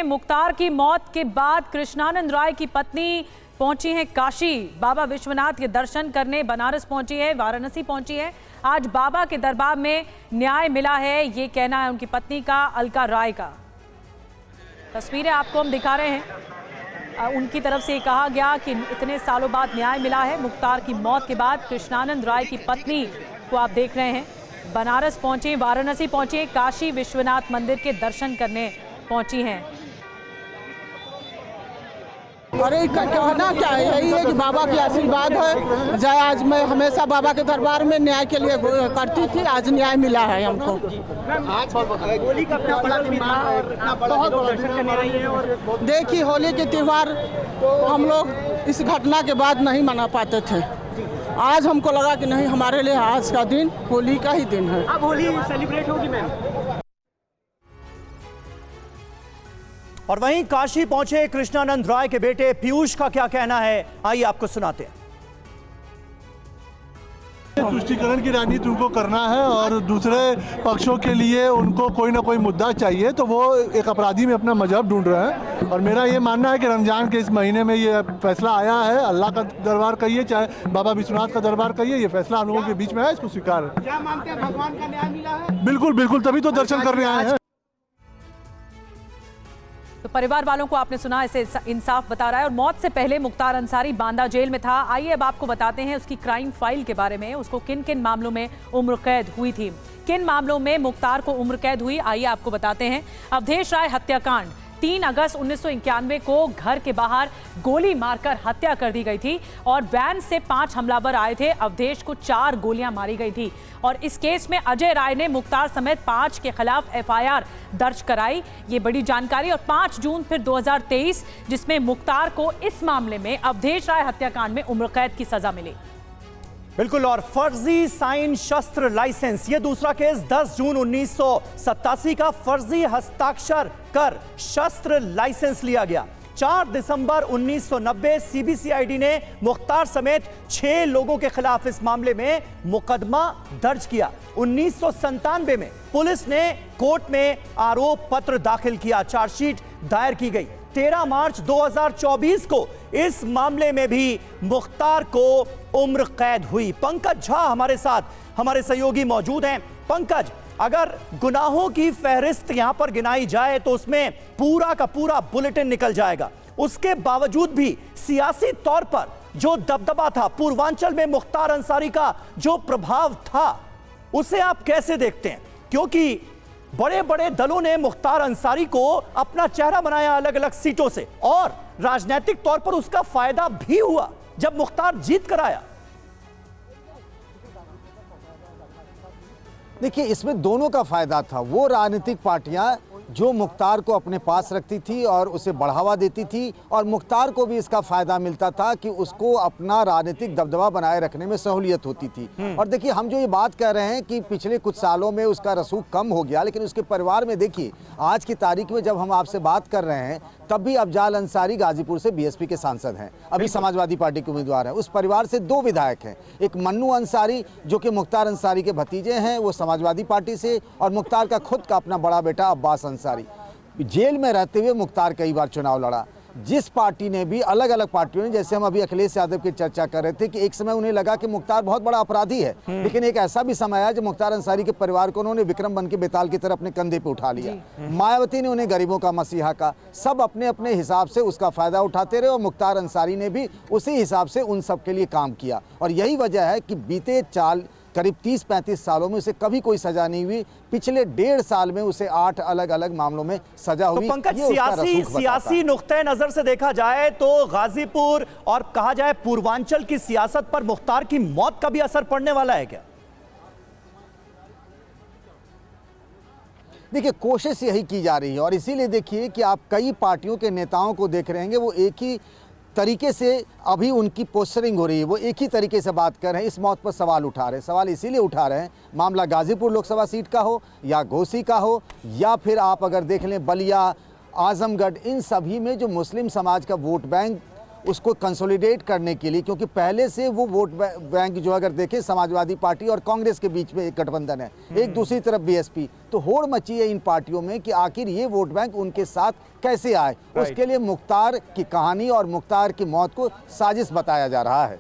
मुख्तार की मौत के बाद कृष्णानंद राय की पत्नी पहुंची हैं काशी। बाबा विश्वनाथ के दर्शन करने बनारस पहुंची है, वाराणसी पहुंची है। आज बाबा के दरबार में न्याय मिला है, ये कहना है उनकी पत्नी का, अलका राय का। तस्वीरें आपको हम दिखा रहे हैं। उनकी तरफ से कहा गया कि इतने सालों बाद न्याय मिला है। मुख्तार की मौत के बाद कृष्णानंद राय की पत्नी को आप देख रहे हैं, बनारस पहुंची, वाराणसी पहुंची, काशी विश्वनाथ मंदिर के दर्शन करने पहुंची हैं। अरे कहना क्या है, यही है कि बाबा की आशीर्वाद है। जय, आज मैं हमेशा बाबा के दरबार में न्याय के लिए करती थी, आज न्याय मिला है हमको। आज होली का अपना बड़ा त्योहार और बहुत दर्शन करने रही है। और देखिए, होली के त्योहार हम लोग इस घटना के बाद नहीं मना पाते थे। आज हमको लगा कि नहीं, हमारे लिए आज का दिन होली का ही दिन है। अब होली सेलिब्रेट होगी मैम। और वहीं काशी पहुंचे कृष्णानंद राय के बेटे पीयूष का क्या कहना है, आइए आपको सुनाते हैं। तुष्टीकरण की राजनीति उनको करना है और दूसरे पक्षों के लिए उनको कोई ना कोई मुद्दा चाहिए, तो वो एक अपराधी में अपना मजहब ढूंढ रहे हैं। और मेरा ये मानना है कि रमजान के इस महीने में ये फैसला आया है, अल्लाह का दरबार कहिए चाहे बाबा विश्वनाथ का दरबार कहिए, ये फैसला हम लोगों के बीच में है, इसको स्वीकार है। क्या मानते हैं, भगवान का न्याय मिला है? बिल्कुल बिल्कुल, तभी तो दर्शन करने आए हैं। तो परिवार वालों को आपने सुना, इसे इंसाफ बता रहा है। और मौत से पहले मुख्तार अंसारी बांदा जेल में था। आइए अब आपको बताते हैं उसकी क्राइम फाइल के बारे में, उसको किन किन मामलों में उम्र कैद हुई थी, किन मामलों में मुख्तार को उम्र कैद हुई, आइए आपको बताते हैं। अवधेश राय हत्याकांड, 3 अगस्त 1991 को घर के बाहर गोली मारकर हत्या कर दी गई थी और वैन से 5 हमलावर आए थे। अवधेश को 4 गोलियां मारी गई थी और इस केस में अजय राय ने मुख्तार समेत 5 के खिलाफ एफआईआर दर्ज कराई, ये बड़ी जानकारी। और 5 जून फिर 2023, जिसमें मुख्तार को इस मामले में अवधेश राय हत्याकांड में उम्र कैद की सजा मिली। बिल्कुल। और फर्जी साइन शस्त्र लाइसेंस, ये दूसरा केस 10 जून 1987 का फर्जी हस्ताक्षर कर शस्त्र लाइसेंस लिया गया। 4 दिसंबर 1990 सीबीसीआईडी ने मुख्तार समेत 6 लोगों के खिलाफ इस मामले में मुकदमा दर्ज किया। 1997 में पुलिस ने कोर्ट में आरोप पत्र दाखिल किया, चार्जशीट दायर की गई। 13 मार्च 2024 को इस मामले में भी मुख्तार को उम्र कैद हुई। पंकज झा हमारे साथ, हमारे सहयोगी मौजूद हैं। पंकज, अगर गुनाहों की फहरिस्त यहां पर गिनाई जाए तो उसमें पूरा का पूरा बुलेटिन निकल जाएगा। उसके बावजूद भी सियासी तौर पर जो दबदबा था, पूर्वांचल में मुख्तार अंसारी का जो प्रभाव था, उसे आप कैसे देखते हैं? क्योंकि बड़े बड़े दलों ने मुख्तार अंसारी को अपना चेहरा बनाया अलग अलग सीटों से, और राजनीतिक तौर पर उसका फायदा भी हुआ जब मुख्तार जीत कर आया। देखिए, इसमें दोनों का फायदा था। वो राजनीतिक पार्टियां जो मुख्तार को अपने पास रखती थी और उसे बढ़ावा देती थी, और मुख्तार को भी इसका फायदा मिलता था कि उसको अपना राजनीतिक दबदबा बनाए रखने में सहूलियत होती थी। और देखिए, हम जो ये बात कह रहे हैं कि पिछले कुछ सालों में उसका रसूख कम हो गया, लेकिन उसके परिवार में देखिए, आज की तारीख में जब हम आपसे बात कर रहे हैं तब भी अफजाल अंसारी गाजीपुर से बीएसपी के सांसद हैं, अभी समाजवादी पार्टी के उम्मीदवार हैं। उस परिवार से 2 विधायक हैं, एक मन्नू अंसारी जो कि मुख्तार अंसारी के भतीजे हैं, वो समाजवादी पार्टी से, और मुख्तार का खुद का अपना बड़ा बेटा अब्बास अंसारी। जेल में रहते हुए मुख्तार कई बार चुनाव लड़ा। जिस पार्टी ने भी, अलग अलग पार्टियों ने, जैसे हम अभी अखिलेश यादव की चर्चा कर रहे थे कि एक समय उन्हें लगा कि मुख्तार बहुत बड़ा अपराधी है, लेकिन एक ऐसा भी समय आया जब मुख्तार अंसारी के परिवार को उन्होंने विक्रम बन के बेताल की तरह अपने कंधे पे उठा लिया। मायावती ने उन्हें गरीबों का मसीहा का, सब अपने अपने हिसाब से उसका फायदा उठाते रहे, और मुख्तार अंसारी ने भी उसी हिसाब से उन सब के लिए काम किया। और यही वजह है कि बीते करीब 30-35 सालों में उसे कभी कोई सजा नहीं हुई। पिछले 1.5 साल में उसे 8 अलग अलग मामलों में सजा हुई। तो पंकज, सियासी नुक्ते नजर से देखा जाए तो गाजीपुर और कहा जाए पूर्वांचल की सियासत पर मुख्तार की मौत का भी असर पड़ने वाला है क्या? देखिए, कोशिश यही की जा रही है, और इसीलिए देखिए कि आप कई पार्टियों के नेताओं को देख रहे हैं, वो एक ही तरीके से अभी उनकी पोस्टरिंग हो रही है, वो एक ही तरीके से बात कर रहे हैं, इस मौत पर सवाल उठा रहे हैं। सवाल इसीलिए उठा रहे हैं, मामला गाजीपुर लोकसभा सीट का हो या घोसी का हो, या फिर आप अगर देख लें बलिया, आजमगढ़, इन सभी में जो मुस्लिम समाज का वोट बैंक उसको कंसोलिडेट करने के लिए, क्योंकि पहले से वो वोट बैंक जो अगर देखें समाजवादी पार्टी और कांग्रेस के बीच में एक गठबंधन है, एक दूसरी तरफ बीएसपी, तो होड़ मची है इन पार्टियों में कि आखिर ये वोट बैंक उनके साथ कैसे आए। उसके लिए मुख्तार की कहानी और मुख्तार की मौत को साजिश बताया जा रहा है।